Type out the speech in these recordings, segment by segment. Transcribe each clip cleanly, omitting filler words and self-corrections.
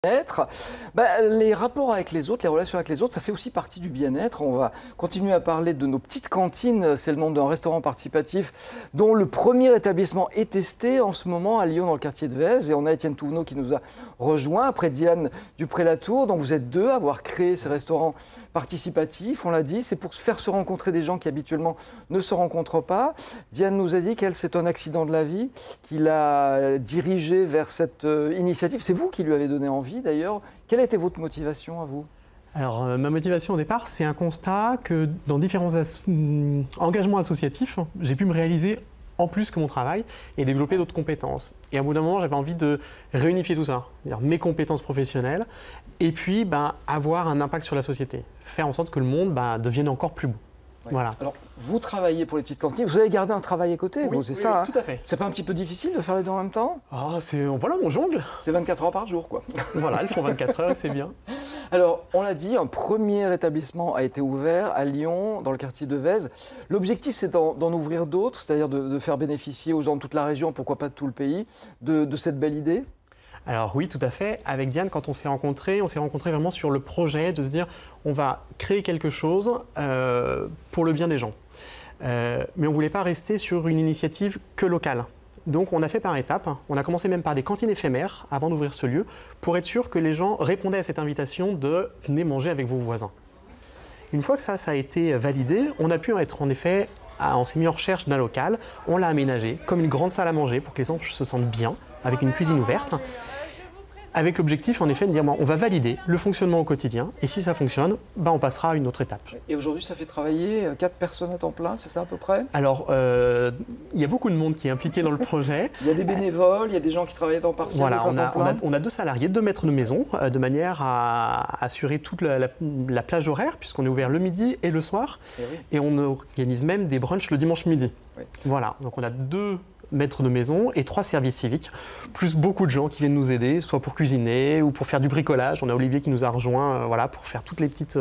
Bien-être, les rapports avec les autres, les relations avec les autres, ça fait aussi partie du bien-être. On va continuer à parler de nos petites cantines. C'est le nom d'un restaurant participatif dont le premier établissement est testé en ce moment à Lyon, dans le quartier de Vèze. Et on a Étienne Touvenot qui nous a rejoint, après Diane Dupré-Latour. Donc vous êtes deux à avoir créé ces restaurants participatifs. On l'a dit, c'est pour faire se rencontrer des gens qui habituellement ne se rencontrent pas. Diane nous a dit qu'elle, c'est un accident de la vie qui l'a dirigée vers cette initiative. C'est vous qui lui avez donné envie. D'ailleurs, quelle a été votre motivation à vous? Alors, ma motivation au départ, c'est un constat que dans différents engagements associatifs, j'ai pu me réaliser en plus que mon travail et développer d'autres compétences. Et à bout d'un moment, j'avais envie de réunifier tout ça, c'est-à-dire mes compétences professionnelles, et puis avoir un impact sur la société, faire en sorte que le monde devienne encore plus beau. Ouais. Voilà. Alors, vous travaillez pour les petites cantines, vous avez gardé un travail à côté, oui, c'est oui, ça, oui, tout à fait. C'est pas un petit peu difficile de faire les deux en même temps? Voilà, on jongle. C'est 24 heures par jour, quoi. Voilà, elles font 24 heures, c'est bien. Alors, on l'a dit, un premier établissement a été ouvert à Lyon, dans le quartier de Vèze. L'objectif, c'est d'en ouvrir d'autres, c'est-à-dire de faire bénéficier aux gens de toute la région, pourquoi pas de tout le pays, de cette belle idée? Alors oui, tout à fait. Avec Diane, quand on s'est rencontrés vraiment sur le projet de se dire on va créer quelque chose pour le bien des gens. Mais on ne voulait pas rester sur une initiative que locale. Donc on a fait par étapes. On a commencé même par des cantines éphémères avant d'ouvrir ce lieu pour être sûr que les gens répondaient à cette invitation de « venez manger avec vos voisins ». Une fois que ça a été validé, on a pu être en effet, on s'est mis en recherche d'un local, on l'a aménagé comme une grande salle à manger pour que les gens se sentent bien, avec une cuisine ouverte, avec l'objectif en effet de dire on va valider le fonctionnement au quotidien et si ça fonctionne, on passera à une autre étape. Et aujourd'hui, ça fait travailler 4 personnes à temps plein, c'est ça à peu près? Alors, il y a beaucoup de monde qui est impliqué dans le projet. Il y a des bénévoles, il y a des gens qui travaillent à temps partiel, voilà, à temps plein. On a 2 salariés, 2 maîtres de maison, de manière à assurer toute la plage horaire, puisqu'on est ouvert le midi et le soir. Et on organise même des brunchs le dimanche midi. Oui. Voilà, donc on a 2 maîtres de maison et 3 services civiques, plus beaucoup de gens qui viennent nous aider, soit pour cuisiner ou pour faire du bricolage. On a Olivier qui nous a rejoint pour faire toutes les petites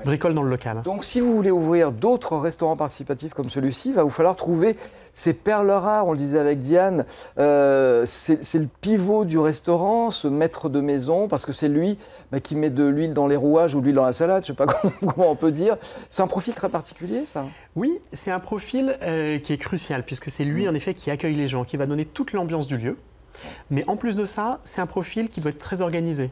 bricoles dans le local. Donc si vous voulez ouvrir d'autres restaurants participatifs comme celui-ci, il va vous falloir trouver ces perles rares, on le disait avec Diane, c'est le pivot du restaurant, ce maître de maison, parce que c'est lui qui met de l'huile dans les rouages ou de l'huile dans la salade, je ne sais pas comment on peut dire. C'est un profil très particulier, ça? Oui, c'est un profil qui est crucial, puisque c'est lui, en effet, qui accueille les gens, qui va donner toute l'ambiance du lieu. Mais en plus de ça, c'est un profil qui doit être très organisé.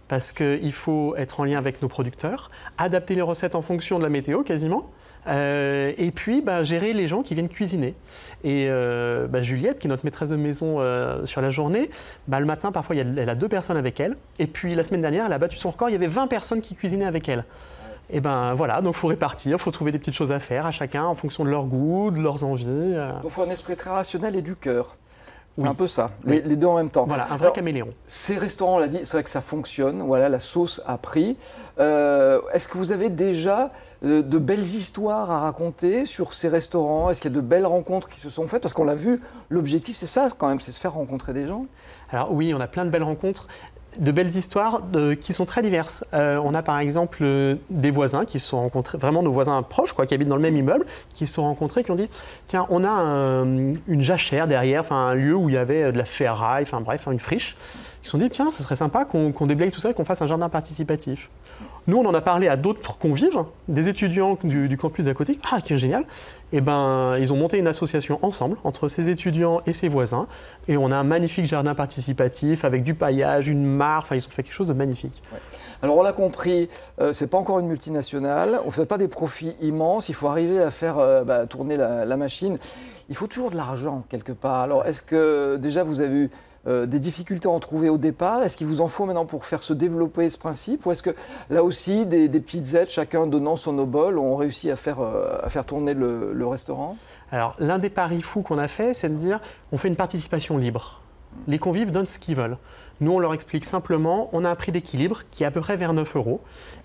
Parce qu'il faut être en lien avec nos producteurs, adapter les recettes en fonction de la météo, quasiment. Et puis gérer les gens qui viennent cuisiner. Et Juliette, qui est notre maîtresse de maison sur la journée, le matin, parfois, elle a 2 personnes avec elle. Et puis la semaine dernière, elle a battu son record, il y avait 20 personnes qui cuisinaient avec elle. Et voilà, donc il faut répartir, il faut trouver des petites choses à faire à chacun en fonction de leur goût, de leurs envies. Donc il faut un esprit très rationnel et du cœur. C'est oui. Un peu ça, les 2 en même temps. Voilà, un vrai caméléon. Ces restaurants, on l'a dit, c'est vrai que ça fonctionne, voilà, la sauce a pris. Est-ce que vous avez déjà de belles histoires à raconter sur ces restaurants? Est-ce qu'il y a de belles rencontres qui se sont faites? Parce qu'on l'a vu, l'objectif c'est ça quand même, c'est se faire rencontrer des gens. Alors oui, on a plein de belles rencontres. De belles histoires qui sont très diverses. On a par exemple des voisins qui se sont rencontrés, vraiment nos voisins proches, qui habitent dans le même immeuble, qui se sont rencontrés, qui ont dit tiens, on a une jachère derrière, un lieu où il y avait de la ferraille, bref, une friche. Ils se sont dit tiens, ce serait sympa qu'on déblaye tout ça et qu'on fasse un jardin participatif. Nous, on en a parlé à d'autres convives, des étudiants du campus d'à côté. Ah, qui est génial! Et ils ont monté une association ensemble, entre ces étudiants et ses voisins. Et on a un magnifique jardin participatif avec du paillage, une mare. Ils ont fait quelque chose de magnifique. Ouais. Alors, on l'a compris, ce n'est pas encore une multinationale. On ne fait pas des profits immenses. Il faut arriver à faire tourner la machine. Il faut toujours de l'argent, quelque part. Alors, est-ce que déjà vous avez eu des difficultés à en trouver au départ? Est-ce qu'il vous en faut maintenant pour faire se développer ce principe? Ou est-ce que là aussi, des petites aides, chacun donnant son obol, ont réussi à faire tourner le restaurant? Alors, l'un des paris fous qu'on a fait, c'est de dire on fait une participation libre. Les convives donnent ce qu'ils veulent. Nous, on leur explique simplement, on a un prix d'équilibre qui est à peu près vers 9 €.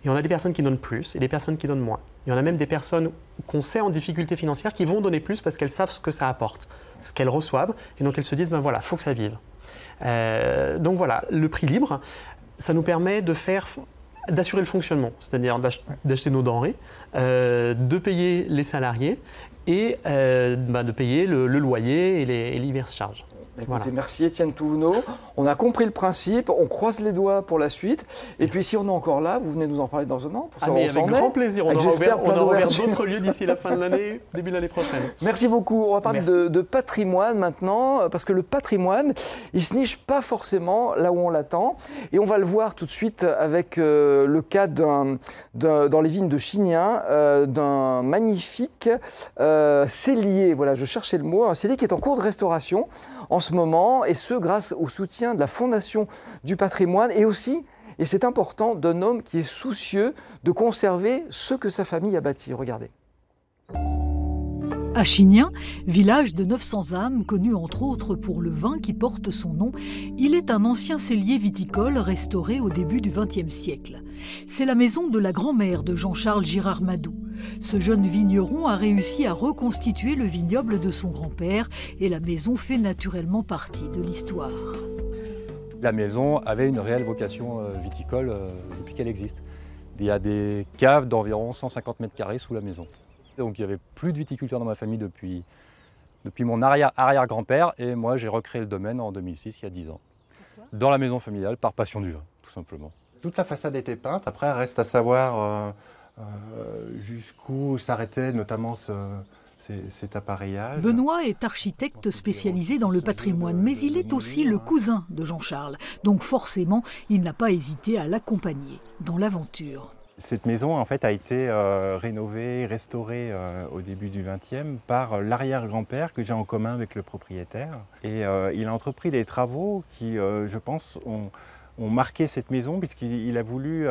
Et on a des personnes qui donnent plus et des personnes qui donnent moins. Et on a même des personnes qu'on sait en difficulté financière qui vont donner plus parce qu'elles savent ce que ça apporte, ce qu'elles reçoivent. Et donc, elles se disent, voilà, il faut que ça vive. Donc voilà, le prix libre, ça nous permet d'assurer le fonctionnement, c'est-à-dire d'acheter nos denrées, de payer les salariés et de payer le loyer et les diverses charges. Écoutez, Voilà. merci Étienne Touvenot. On a compris le principe, on croise les doigts pour la suite. Et puis si on est encore là, vous venez nous en parler dans un an pour savoir où Avec on s'en est. grand plaisir, on Avec, aura j'espère, plein ouvert d'ouvertures. d'autres lieux d'ici la fin de l'année, début de l'année prochaine. Merci beaucoup. On va parler Merci. de patrimoine maintenant, parce que le patrimoine, il se niche pas forcément là où on l'attend. Et on va le voir tout de suite avec le cas dans les vignes de Chignin, d'un magnifique cellier. Voilà, je cherchais le mot, un cellier qui est en cours de restauration en ce moment, et ce grâce au soutien de la Fondation du patrimoine et aussi, et c'est important, d'un homme qui est soucieux de conserver ce que sa famille a bâti. Regardez. À Chignin, village de 900 âmes, connu entre autres pour le vin qui porte son nom, il est un ancien cellier viticole restauré au début du XXe siècle. C'est la maison de la grand-mère de Jean-Charles Girard-Madou. Ce jeune vigneron a réussi à reconstituer le vignoble de son grand-père et la maison fait naturellement partie de l'histoire. La maison avait une réelle vocation viticole depuis qu'elle existe. Il y a des caves d'environ 150 mètres carrés sous la maison. Donc il n'y avait plus de viticulteurs dans ma famille depuis mon arrière-grand-père, et moi j'ai recréé le domaine en 2006, il y a 10 ans. Dans la maison familiale, par passion du vin, tout simplement. Toute la façade était peinte, après reste à savoir jusqu'où s'arrêtait notamment cet appareillage. Benoît est architecte spécialisé dans le patrimoine, mais il est aussi le cousin de Jean-Charles. Donc forcément, il n'a pas hésité à l'accompagner dans l'aventure. Cette maison en fait a été rénovée, restaurée au début du XXe par l'arrière-grand-père que j'ai en commun avec le propriétaire. Et il a entrepris des travaux qui, je pense, ont marqué cette maison puisqu'il a voulu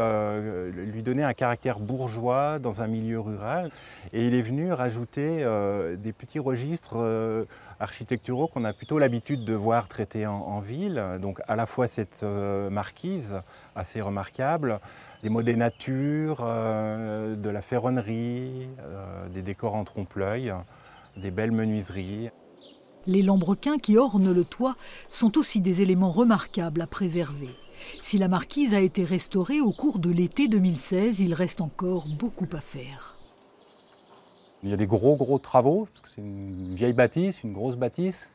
lui donner un caractère bourgeois dans un milieu rural. Et il est venu rajouter des petits registres architecturaux qu'on a plutôt l'habitude de voir traités en ville. Donc à la fois cette marquise assez remarquable, des mots des natures, de la ferronnerie, des décors en trompe-l'œil, des belles menuiseries. Les lambrequins qui ornent le toit sont aussi des éléments remarquables à préserver. Si la marquise a été restaurée au cours de l'été 2016, il reste encore beaucoup à faire. Il y a des gros travaux, parce que c'est une vieille bâtisse, une grosse bâtisse.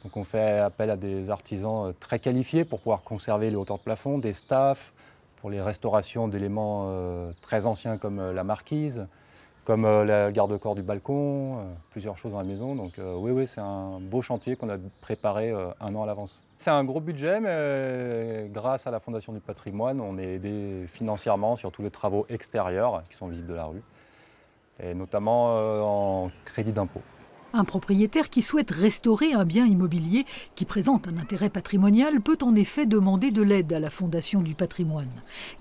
Donc on fait appel à des artisans très qualifiés pour pouvoir conserver les hauteurs de plafond, des staffs, pour les restaurations d'éléments très anciens comme la marquise, comme le garde-corps du balcon, plusieurs choses dans la maison. Donc oui, c'est un beau chantier qu'on a préparé un an à l'avance. C'est un gros budget, mais grâce à la Fondation du patrimoine, on est aidé financièrement sur tous les travaux extérieurs qui sont visibles de la rue, et notamment en crédit d'impôt. Un propriétaire qui souhaite restaurer un bien immobilier qui présente un intérêt patrimonial peut en effet demander de l'aide à la Fondation du patrimoine.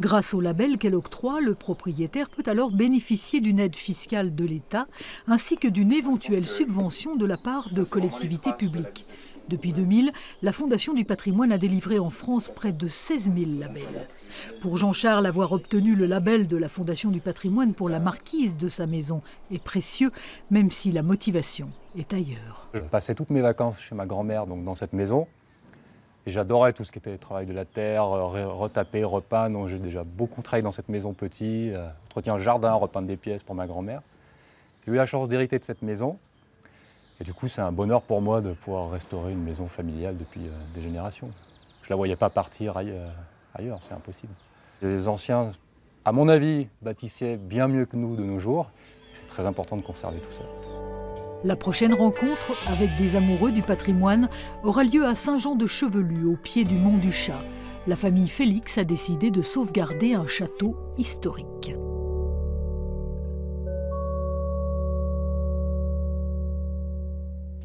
Grâce au label qu'elle octroie, le propriétaire peut alors bénéficier d'une aide fiscale de l'État ainsi que d'une éventuelle subvention de la part de collectivités publiques. Depuis 2000, la Fondation du patrimoine a délivré en France près de 16 000 labels. Pour Jean-Charles, avoir obtenu le label de la Fondation du patrimoine pour la marquise de sa maison est précieux, même si la motivation est ailleurs. Je passais toutes mes vacances chez ma grand-mère, donc dans cette maison, et j'adorais tout ce qui était travail de la terre, retaper, repeindre. Donc j'ai déjà beaucoup travaillé dans cette maison petit, entretien le jardin, repeindre des pièces pour ma grand-mère. J'ai eu la chance d'hériter de cette maison. Et du coup, c'est un bonheur pour moi de pouvoir restaurer une maison familiale depuis des générations. Je ne la voyais pas partir ailleurs, c'est impossible. Les anciens, à mon avis, bâtissaient bien mieux que nous de nos jours. C'est très important de conserver tout ça. La prochaine rencontre avec des amoureux du patrimoine aura lieu à Saint-Jean-de-Chevelu, au pied du Mont du Chat. La famille Félix a décidé de sauvegarder un château historique.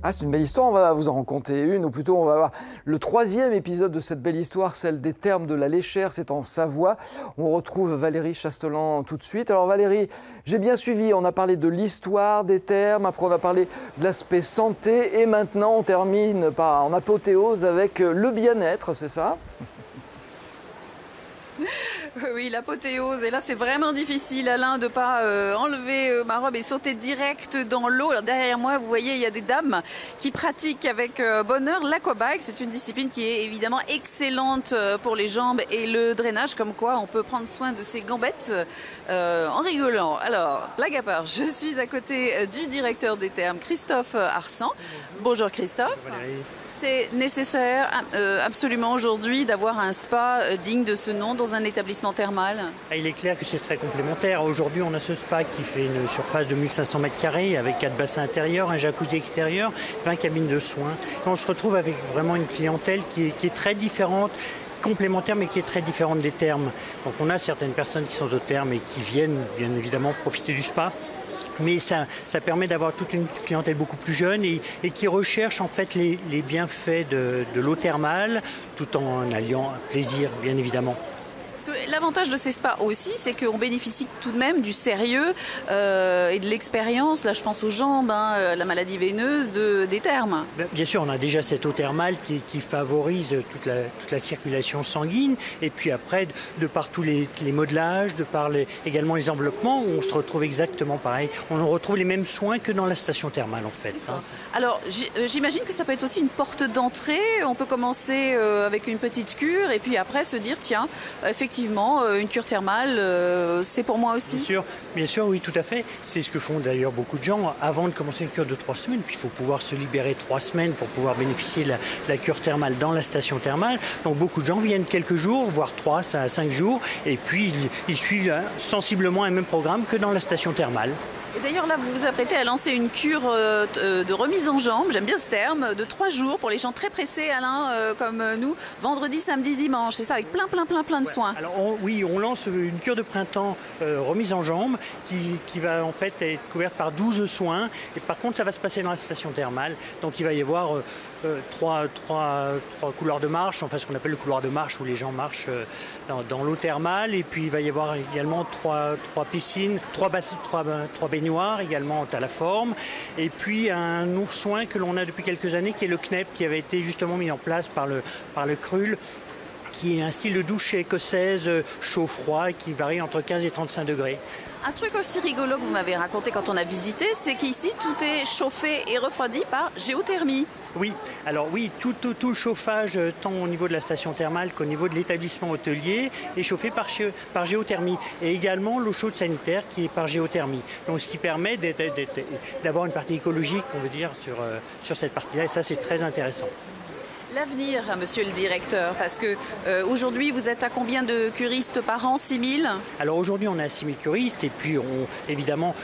Ah, c'est une belle histoire, on va vous en raconter une, ou plutôt on va voir le 3e épisode de cette belle histoire, celle des thermes de la Léchère, c'est en Savoie. On retrouve Valérie Chastelan tout de suite. Alors Valérie, j'ai bien suivi, on a parlé de l'histoire des thermes, après on a parlé de l'aspect santé, et maintenant on termine en apothéose avec le bien-être, c'est ça ? Oui, l'apothéose. Et là, c'est vraiment difficile, Alain, de ne pas enlever ma robe et sauter direct dans l'eau. Alors, derrière moi, vous voyez, il y a des dames qui pratiquent avec bonheur l'aquabike. C'est une discipline qui est évidemment excellente pour les jambes et le drainage, comme quoi on peut prendre soin de ses gambettes en rigolant. Alors, l'agapeur, je suis à côté du directeur des thermes, Christophe Arsan. Bonjour Christophe. Valérie. C'est nécessaire absolument aujourd'hui d'avoir un spa digne de ce nom dans un établissement thermal? Il est clair que c'est très complémentaire. Aujourd'hui, on a ce spa qui fait une surface de 1500 m² avec 4 bassins intérieurs, un jacuzzi extérieur, 20 cabines de soins. Et on se retrouve avec vraiment une clientèle qui est très différente, complémentaire, mais qui est très différente des thermes. Donc on a certaines personnes qui sont aux thermes et qui viennent bien évidemment profiter du spa. Mais ça permet d'avoir toute une clientèle beaucoup plus jeune et qui recherche en fait les bienfaits de l'eau thermale tout en alliant plaisir, bien évidemment. L'avantage de ces spas aussi, c'est qu'on bénéficie tout de même du sérieux et de l'expérience, là je pense aux jambes, la maladie veineuse des thermes. Bien sûr, on a déjà cette eau thermale qui favorise toute la circulation sanguine, et puis après, de par tous les modelages, de par également les enveloppements, on se retrouve exactement pareil. On retrouve les mêmes soins que dans la station thermale en fait. Alors j'imagine que ça peut être aussi une porte d'entrée, on peut commencer avec une petite cure et puis après se dire tiens, effectivement, une cure thermale, c'est pour moi aussi. Bien sûr, oui, tout à fait. C'est ce que font d'ailleurs beaucoup de gens avant de commencer une cure de 3 semaines. Puis il faut pouvoir se libérer 3 semaines pour pouvoir bénéficier de la cure thermale dans la station thermale. Donc beaucoup de gens viennent quelques jours, voire 3 à 5 jours, et puis ils suivent sensiblement un même programme que dans la station thermale. Et d'ailleurs, là, vous vous apprêtez à lancer une cure de remise en jambe, j'aime bien ce terme, de 3 jours pour les gens très pressés, Alain, comme nous, vendredi, samedi, dimanche. C'est ça, avec plein de soins. Alors on lance une cure de printemps remise en jambe qui va en fait être couverte par 12 soins. Et par contre, ça va se passer dans la station thermale. Donc il va y avoir 3 couloirs de marche, enfin ce qu'on appelle le couloir de marche où les gens marchent dans l'eau thermale. Et puis il va y avoir également 3 piscines, 3 baignoires également à la forme. Et puis un autre soin que l'on a depuis quelques années qui est le CNEP, qui avait été justement mis en place par le CRUL, qui est un style de douche écossaise chaud-froid qui varie entre 15 et 35 degrés. Un truc aussi rigolo que vous m'avez raconté quand on a visité, c'est qu'ici tout est chauffé et refroidi par géothermie. Oui, alors oui, tout le chauffage, tant au niveau de la station thermale qu'au niveau de l'établissement hôtelier, est chauffé par géothermie. Et également l'eau chaude sanitaire qui est par géothermie. Donc ce qui permet d'avoir une partie écologique, on veut dire, sur cette partie-là. Et ça, c'est très intéressant. L'avenir, monsieur le directeur, parce que aujourd'hui, vous êtes à combien de curistes par an? 6 000? Alors aujourd'hui, on est à 6 000 curistes et puis évidemment,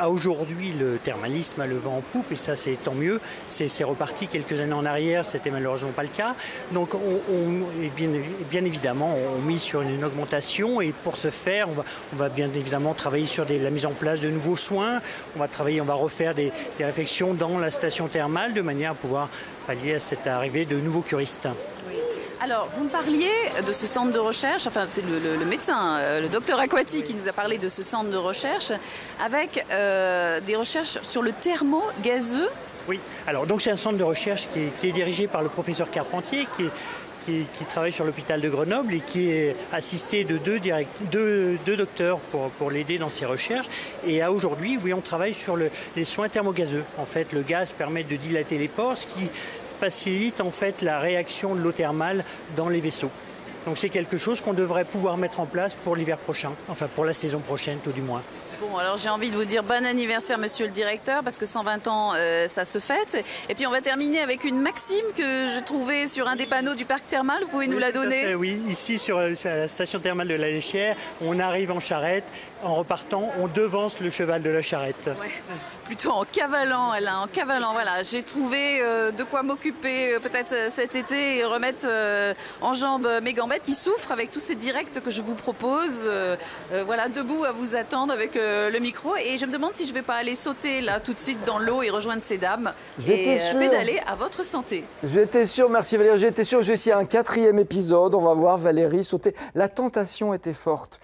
aujourd'hui, le thermalisme a le vent en poupe et ça, c'est tant mieux. C'est reparti quelques années en arrière, c'était malheureusement pas le cas. Donc bien évidemment, on mise sur une augmentation et pour ce faire, on va bien évidemment travailler sur la mise en place de nouveaux soins. On va refaire des réflexions dans la station thermale de manière à pouvoir pallier à cette arrivée de nouveaux curistes. Oui. Alors, vous me parliez de ce centre de recherche, enfin c'est le médecin, le docteur Aquati qui nous a parlé de ce centre de recherche, avec des recherches sur le thermo-gazeux. Oui, alors donc c'est un centre de recherche qui est dirigé par le professeur Carpentier, qui travaille sur l'hôpital de Grenoble et qui est assisté de deux docteurs pour l'aider dans ses recherches. Et aujourd'hui, oui, on travaille sur les soins thermogazeux. En fait, le gaz permet de dilater les pores, ce qui facilite en fait la réaction de l'eau thermale dans les vaisseaux. Donc c'est quelque chose qu'on devrait pouvoir mettre en place pour l'hiver prochain, enfin pour la saison prochaine tout du moins. Bon, alors j'ai envie de vous dire bon anniversaire, monsieur le directeur, parce que 120 ans, ça se fête. Et puis on va terminer avec une maxime que je trouvais sur un des panneaux du parc thermal. Vous pouvez nous la donner? Oui, ici sur la station thermale de la Léchière, on arrive en charrette. En repartant, on devance le cheval de la charrette. Ouais. Plutôt en cavalant, Alain, en cavalant. Voilà, j'ai trouvé de quoi m'occuper peut-être cet été et remettre en jambes mes gambettes qui souffrent avec tous ces directs que je vous propose. Voilà, debout à vous attendre avec le micro. Et je me demande si je ne vais pas aller sauter là tout de suite dans l'eau et rejoindre ces dames et pédaler à votre santé. J'étais sûr, merci Valérie, j'étais sûr que je vais essayer un 4e épisode. On va voir Valérie sauter. La tentation était forte.